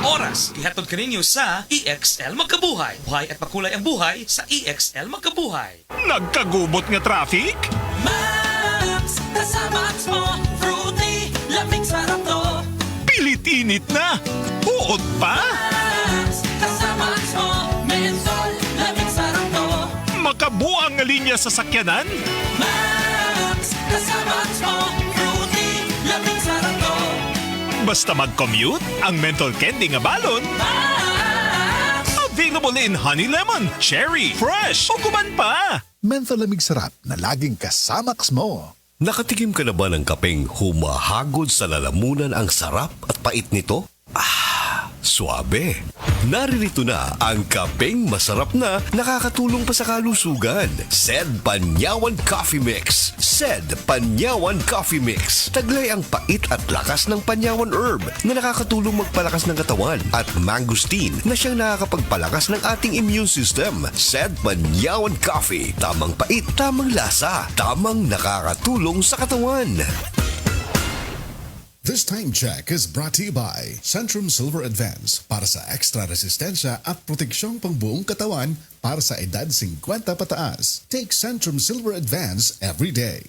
oras. Ihatod kaninyo sa EXL Magkabuhay. Buhay at makulay ang buhay sa EXL Magkabuhay. Nagkagubot nga traffic? Max, kasama mo, fruity, lamig sarap to. Pilit-init na! Uod pa! Max, kasama mo, mentol, lamig sarap to. Makabuang nga linya sa sakyanan? Max, kasama mo, fruity, lamig sarap to. Basta mag-commute, ang menthol candy nga balon, Max, available in honey lemon, cherry, fresh, o kuman pa! Menthol lamig sarap na laging kasamax mo. Nakatikim ka na ba ng kapeng humahagod sa lalamunan ang sarap at pait nito? Suabe. Naririto na ang kapeng masarap na nakakatulong pa sa kalusugan. SED Panyawan Coffee Mix. SED Panyawan Coffee Mix. Taglay ang pait at lakas ng panyawan herb na nakakatulong magpalakas ng katawan at mangosteen na siyang nakakapagpalakas ng ating immune system. SED Panyawan Coffee. Tamang pait, tamang lasa, tamang nakakatulong sa katawan. This time check is brought to you by Centrum Silver Advance para sa extra resistensya at proteksyong pangbuong katawan para sa edad 50 pataas. Take Centrum Silver Advance every day.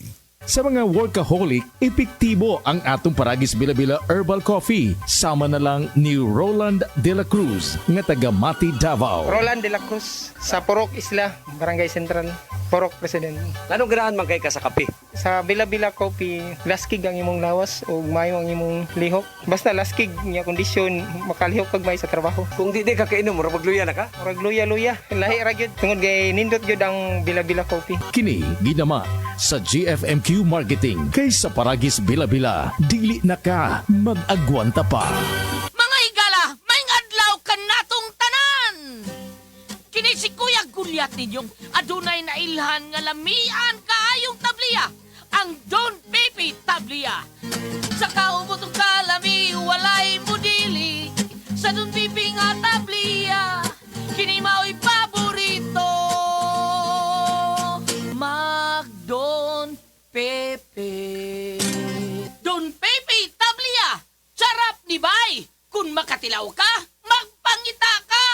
Sa mga workaholic, epektibo ang atong Paragis Bila-Bila Herbal Coffee. Sama na lang ni Roland De La Cruz, nga taga Mati, Davao. Roland de la Cruz sa Purok Isla, Barangay Central, Purok President. Anong ganahan man kay ka sa kape? Sa Bila-Bila Coffee, laskig ang imong lawas o mayo ang imong lihok. Basta laskig niya kondisyon, makalihok kag may sa trabaho. Kung di ka kainom, mura magluya na ka? Murag luya-luya, lahi ra gyud tungod kay nindot gyud ang Bila-Bila Coffee. Kini ginama sa GFMQ Marketing. Kaysa Paragis Bila-Bila, dili na ka mag-agwanta pa. Mga higala, may adlaw ka natong tanan! Kini si Kuya Gulyat ninyong adunay na ilhan nga lamian kaayong tabliya, ang Don Pepe Tablia. Sa kaubot ng kalami, walay mudili, sa Don Pepe nga tablia, kini mao'y paborito. Mag-Don Pepe. Don Pepe Tablia, sarap ni bay. Kung makatilaw ka, magpangita ka.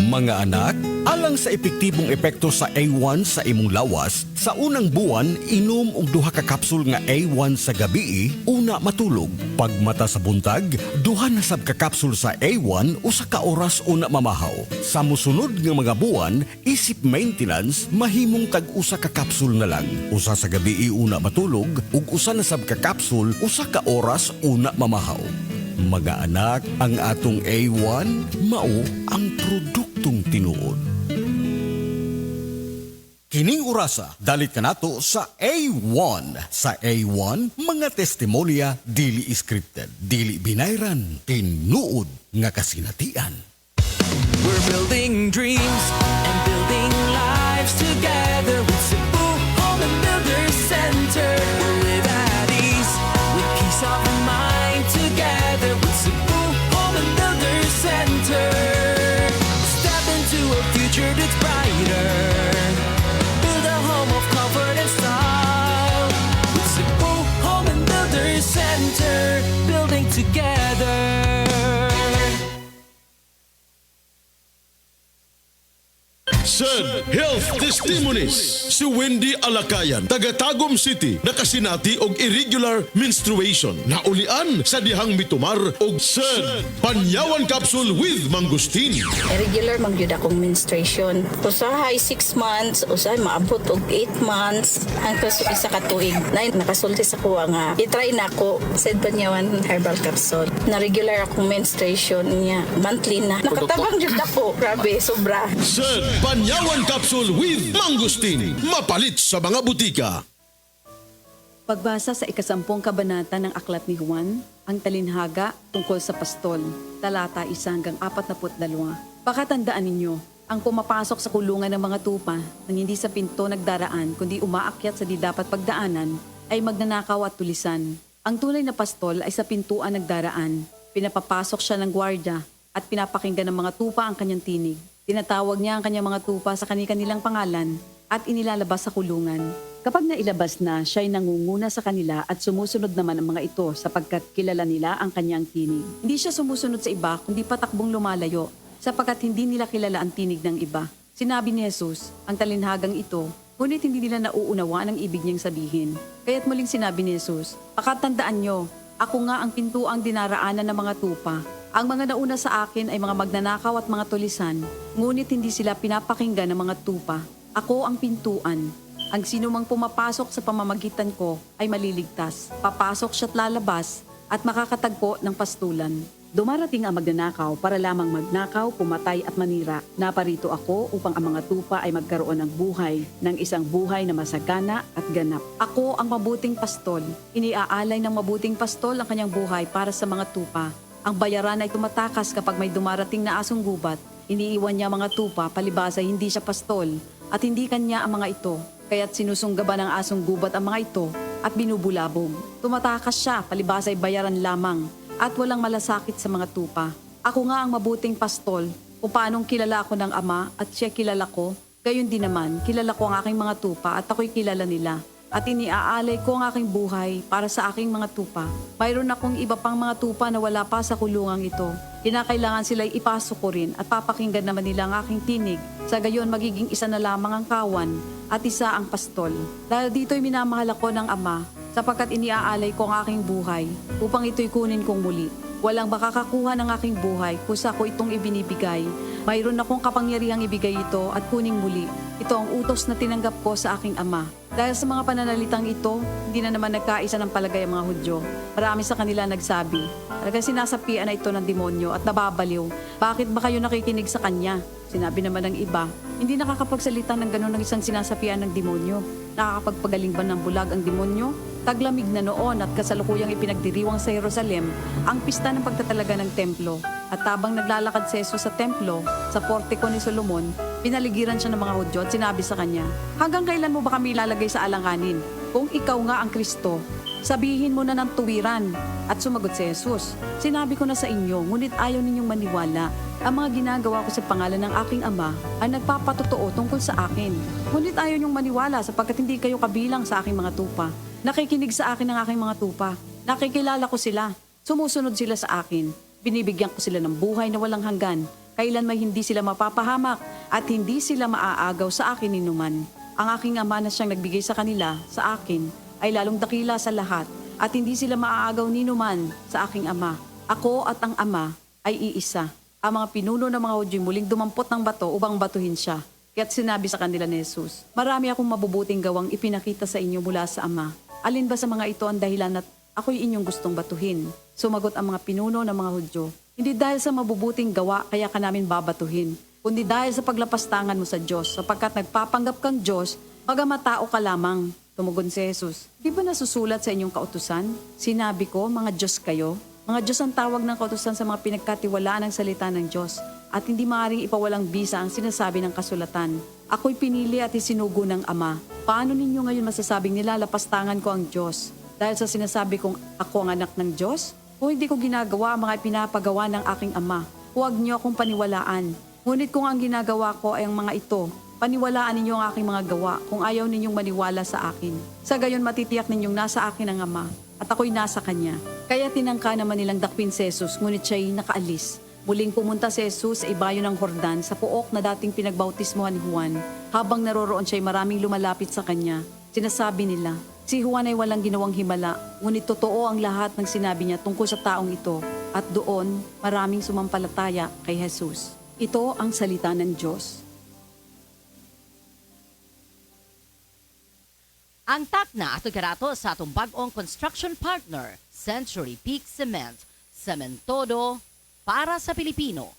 Mga anak, alang sa epektibong epekto sa A1 sa imong lawas, sa unang buwan, inom og 2 ka kapsul nga A1 sa gabi, una matulog. Pagmata sa buntag, 2 na sab ka kapsul sa A1 usa ka oras una mamahaw. Sa mosunod nga mga buwan, isip maintenance, mahimong tag-usa ka kapsul na lang. Usa sa gabi una matulog, ug usa na sab ka kapsul usa ka oras una mamahaw. Mga anak, ang atong A1, mao ang produktong tinuod. Kining orasa, dalit ka nato sa A1. Sa A1, mga testimonya dili scripted, dili binayran, tinuod nga kasinatian. We're building dreams and building lives together with Cebu Home and Builders Center. We'll live at ease with peace of mind together with Cebu Home and Builders Center. Step into a future that's brighter. Build a home of comfort and style with Cebu Home and Builders Center. Building together. SED Health Testimonies. Si Wendy Alakayan, taga Tagum City, nakasinati og irregular menstruation. Naulian sa dihang mitumar og SED Panyawan Capsule with Mangosteen. Irregular magyud akong menstruation. Usahay 6 months, usahay maabot og 8 months hangtod sa isa ka tuig. Nay nakasulti sa kuha nga i-try nako SED Panyawan Herbal Capsule. Na regular akong menstruation niya monthly na. Nakatabang jud ako. Grabe, sobra. SED Panyawan Capsule with Mangosteen. Mapalit sa mga butika. Pagbasa sa 10 kabanata ng Aklat ni Juan, ang talinhaga tungkol sa pastol, talata 1 hanggang 42. Pakatandaan ninyo, ang pumapasok sa kulungan ng mga tupa nang hindi sa pinto nagdaraan kundi umaakyat sa di dapat pagdaanan ay magnanakaw at tulisan. Ang tunay na pastol ay sa pintuan nagdaraan. Pinapapasok siya ng gwardya at pinapakinggan ng mga tupa ang kanyang tinig. Tinatawag niya ang kanyang mga tupa sa kanilang pangalan at inilalabas sa kulungan. Kapag nailabas na, siya'y nangunguna sa kanila at sumusunod naman ang mga ito sapagkat kilala nila ang kanyang tinig. Hindi siya sumusunod sa iba kundi patakbong lumalayo sapagkat hindi nila kilala ang tinig ng iba. Sinabi ni Jesus, ang talinhagang ito, ngunit hindi nila nauunawaan ang ibig niyang sabihin. Kaya't muling sinabi ni Jesus, pakatandaan nyo, ako nga ang pintuang dinaraanan ng mga tupa. Ang mga nauna sa akin ay mga magnanakaw at mga tulisan, ngunit hindi sila pinapakinggan ng mga tupa. Ako ang pintuan. Ang sino mang pumapasok sa pamamagitan ko ay maliligtas. Papasok siya't lalabas at makakatagpo ng pastulan. Dumarating ang magnanakaw para lamang magnakaw, pumatay at manira. Naparito ako upang ang mga tupa ay magkaroon ng buhay, ng isang buhay na masagana at ganap. Ako ang mabuting pastol. Iniaalay ng mabuting pastol ang kanyang buhay para sa mga tupa. Ang bayaran ay tumatakas kapag may dumarating na asong gubat. Iniiwan niya mga tupa, palibasa hindi siya pastol at hindi kanya ang mga ito. Kaya't sinusunggaban ng asong gubat ang mga ito at binubulabog. Tumatakas siya, palibasa ay bayaran lamang at walang malasakit sa mga tupa. Ako nga ang mabuting pastol, kung paanong kilala ako ng Ama at siya kilala ko, gayon din naman, kilala ko ang aking mga tupa at ako'y kilala nila. At iniaalay ko ang aking buhay para sa aking mga tupa. Mayroon akong iba pang mga tupa na wala pa sa kulungang ito. Kinakailangan sila'y ipasok ko rin at papakinggan naman nila ang aking tinig. Sa gayon magiging isa na lamang ang kawan at isa ang pastol. Dahil dito'y minamahal ako ng Ama sapagkat iniaalay ko ang aking buhay upang ito'y kunin kong muli. Walang makakakuha ng aking buhay kusa ko itong ibinibigay. Mayroon akong kapangyarihang ibigay ito at kuning muli. Ito ang utos na tinanggap ko sa aking Ama. Dahil sa mga pananalitang ito, hindi na naman nagkaisa ng palagay ang mga Hudyo. Marami sa kanila nagsabi, talagang sinasapian na ito ng demonyo at nababaliw. Bakit ba kayo nakikinig sa kanya? Sinabi naman ng iba, hindi nakakapagsalita ng gano'n ng isang sinasapian ng demonyo. Nakakapagpagaling ba ng bulag ang demonyo? Taglamig na noon at kasalukuyang ipinagdiriwang sa Jerusalem ang pista ng pagtatalaga ng templo. At habang naglalakad si Jesus sa templo, sa portiko ni Solomon, pinaligiran siya ng mga Hudyo at sinabi sa kanya, hanggang kailan mo ba kami ilalagay sa alanganin? Kung ikaw nga ang Kristo, sabihin mo na ng tuwiran. At sumagot si Jesus, sinabi ko na sa inyo, ngunit ayaw ninyong maniwala. Ang mga ginagawa ko sa pangalan ng aking Ama ay nagpapatotoo tungkol sa akin. Ngunit ayaw niyong maniwala sapagkat hindi kayo kabilang sa aking mga tupa. Nakikinig sa akin ng aking mga tupa. Nakikilala ko sila. Sumusunod sila sa akin. Binibigyan ko sila ng buhay na walang hanggan. Kailan may hindi sila mapapahamak at hindi sila maaagaw sa akin ninuman. Ang aking Ama na siyang nagbigay sa kanila, sa akin, ay lalong dakila sa lahat at hindi sila maaagaw ninuman sa aking Ama. Ako at ang Ama ay iisa. Ang mga pinuno ng mga Hudyo muling dumampot ng bato upang batuhin siya. Kaya't sinabi sa kanila ni Jesus, marami akong mabubuting gawang ipinakita sa inyo mula sa Ama. Alin ba sa mga ito ang dahilan at ako'y inyong gustong batuhin? Sumagot ang mga pinuno ng mga Hudyo, hindi dahil sa mabubuting gawa kaya ka namin babatuhin, kundi dahil sa paglapastangan mo sa Diyos, sapagkat nagpapanggap kang Diyos, bagamat tao ka lamang. Tumugon si Jesus, di ba nasusulat sa inyong kautusan? Sinabi ko, mga Diyos kayo. Mga Diyos ang tawag ng kautusan sa mga pinagkatiwalaan ng salita ng Diyos at hindi maaaring ipawalang bisa ang sinasabi ng kasulatan. Ako'y pinili at isinugo ng Ama. Paano ninyo ngayon masasabing nilalapastangan ko ang Diyos? Dahil sa sinasabi kong ako ang anak ng Diyos? O hindi ko ginagawa ang mga pinapagawa ng aking Ama? Huwag niyo akong paniwalaan. Ngunit kung ang ginagawa ko ay ang mga ito, paniwalaan ninyo ang aking mga gawa kung ayaw ninyong maniwala sa akin. Sa gayon matitiyak ninyong nasa akin ang Ama at ako'y nasa Kanya. Kaya tinangka naman nilang dakpin si Jesus, ngunit siya'y nakaalis. Muling pumunta si Jesus sa ibayo ng Jordan sa puok na dating pinagbautismohan ni Juan. Habang naroroon siya'y maraming lumalapit sa Kanya. Sinasabi nila, si Juan ay walang ginawang himala, ngunit totoo ang lahat ng sinabi niya tungkol sa taong ito. At doon, maraming sumampalataya kay Jesus. Ito ang salita ng Diyos. Ang takna at karato sa atong bag-ong construction partner, Century Peak Cement, Cementodo para sa Pilipino.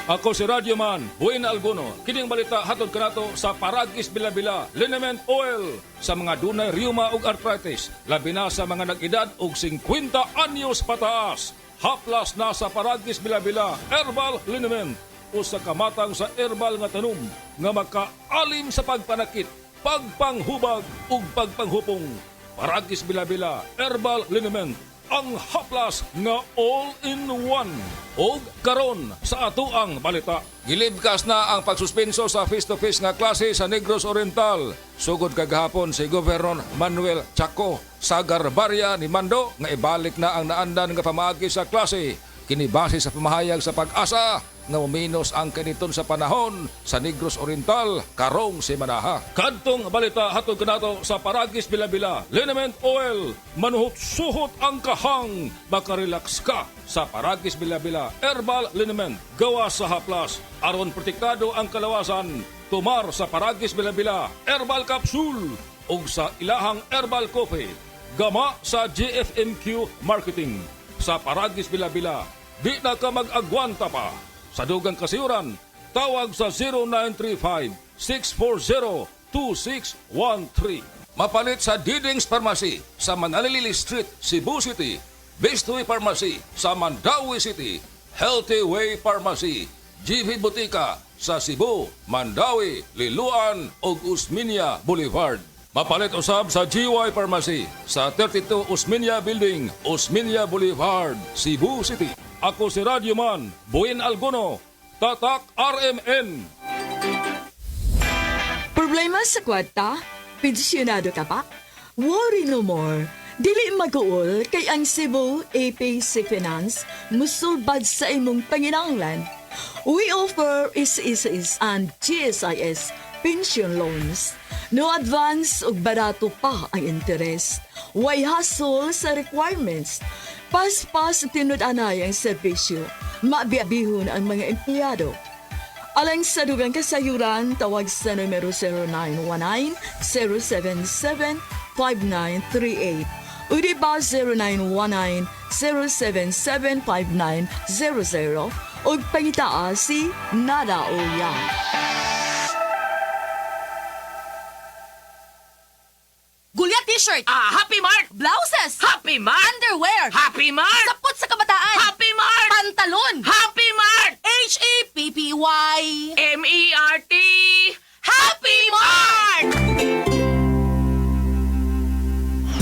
Ako si Radyoman, Buena Alguno. Kining balita hatod kanato sa Paragis Bilabila, Liniment Oil sa mga dunay rheuma ug arthritis, labi na sa mga nag-edad og 50 anyos pataas. Haplas na sa Paragis Bilabila, Herbal Liniment, usa ka matang sa herbal nga tanom nga makaalim sa pagpanakit, pagpanghubag ug pagpanghupong. Paragis Bilabila, Herbal Liniment, ang haplas nga all-in-one. O karon sa atoang balita. Gilibkas na ang pagsuspenso sa face-to-face nga klase sa Negros Oriental. Sugod kagahapon si Governor Manuel Chaco sa Garbaria ni Mando nga ibalik na ang naandan nga pamaagi sa klase. Kinibase sa pamahayag sa Pag-asa nga uminos ang kaniton sa panahon sa Negros Oriental karong semanaha. Kadtong balita hatod kanato sa Paragis Bilabila, Liniment Oil, manuhot-suhot ang kahang, makarelax ka sa Paragis Bilabila, Herbal Liniment, gawa sa haplas, aron protektado ang kalawasan, tumar sa Paragis Bilabila, Herbal Capsule, ug sa ilahang Herbal Coffee, gama sa GFMQ Marketing. Sa Paragis Bilabila, di na ka mag-agwanta pa. Sa dugang kasiyuran, tawag sa 0935-640-2613. Mapalit sa Diding's Pharmacy sa Manalili Street, Cebu City. Bestway Pharmacy sa Mandawi City. Healthy Way Pharmacy, GV Butika sa Cebu, Mandawi, Liloan ug Usmeña Boulevard. Mapalit usab sa GY Pharmacy sa 32 Usmeña Building, Usmeña Boulevard, Cebu City. Ako si Radyoman Buin Alguno, Tatak RMN. Problema sa kwarta? Pensyonado ka pa? Worry no more. Dili mag-uol kay ang Cebu APC Finance musulbad sa imong panginahanglan. We offer SSS and GSIS pension loans. No advance ug barato pa ang interest. Way hassle sa requirements. Pas-pas tinud-anay ang serbisyo. Mabiabihon ang mga empleyado. Alang sa dugang kasayuran, tawag sa numero 0919-077-5938 o di ba 0919-077-5900 o pangitaa si Nada Oya. Gulyat t-shirt. Happy Mart! Blouses. Happy Mart! Underwear. Happy Mart! Sapot sa kabataan. Happy Mart! Pantalon. Happy Mart! HAPPY. MERT! Happy Mart!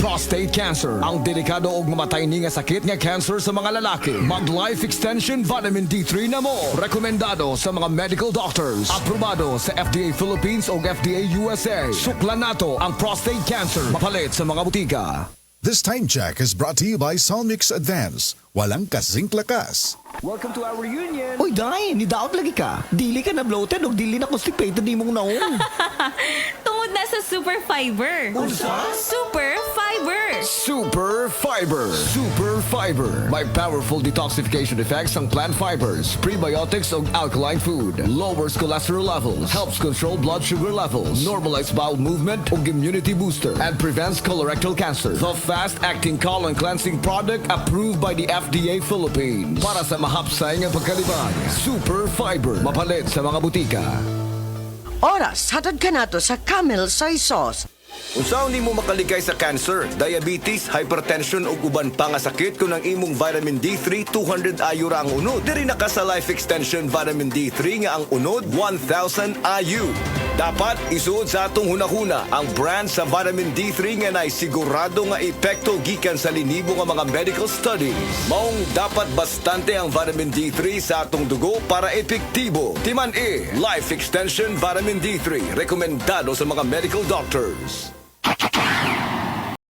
Prostate cancer, ang delikado ug mamatay ni nga sakit nga cancer sa mga lalaki. Mag Life Extension Vitamin D3 na mo. Rekomendado sa mga medical doctors. Aprobado sa FDA Philippines ug FDA USA. Suklan nato ang prostate cancer. Mapalit sa mga butika. This time check is brought to you by Solmix Advance. Walang kasing lakas. Welcome to our reunion. Oy, Day, nidaot lagi ka. Dili ka na bloated o dili na constipated ni mong naong. Tungod na sa Super Fiber. Super Fiber. Super Fiber. Super Fiber. May powerful detoxification effects ang plant fibers, prebiotics o alkaline food. Lowers cholesterol levels. Helps control blood sugar levels. Normalize bowel movement o immunity booster. And prevents colorectal cancer. The fast-acting colon cleansing product approved by the FDA Philippines. Para sa mahapsay nga pagkalibang. Super Fiber. Mapalit sa mga butika. Oras, hatod ka nato sa Camel Soy Sauce. Unsaon nimo makaligay sa cancer, diabetes, hypertension ug uban pa nga sakit kung ang imong vitamin D3 200 IU ra ang unod. Diri na ka sa Life Extension Vitamin D3 nga ang unod 1000 IU. Dapat isuod sa atong hunahuna ang brand sa vitamin D3 nga nay sigurado nga epekto gikan sa linibo nga mga medical studies. Maong dapat bastante ang vitamin D3 sa atong dugo para epektibo. Timan Life Extension Vitamin D3 rekomendado sa mga medical doctors.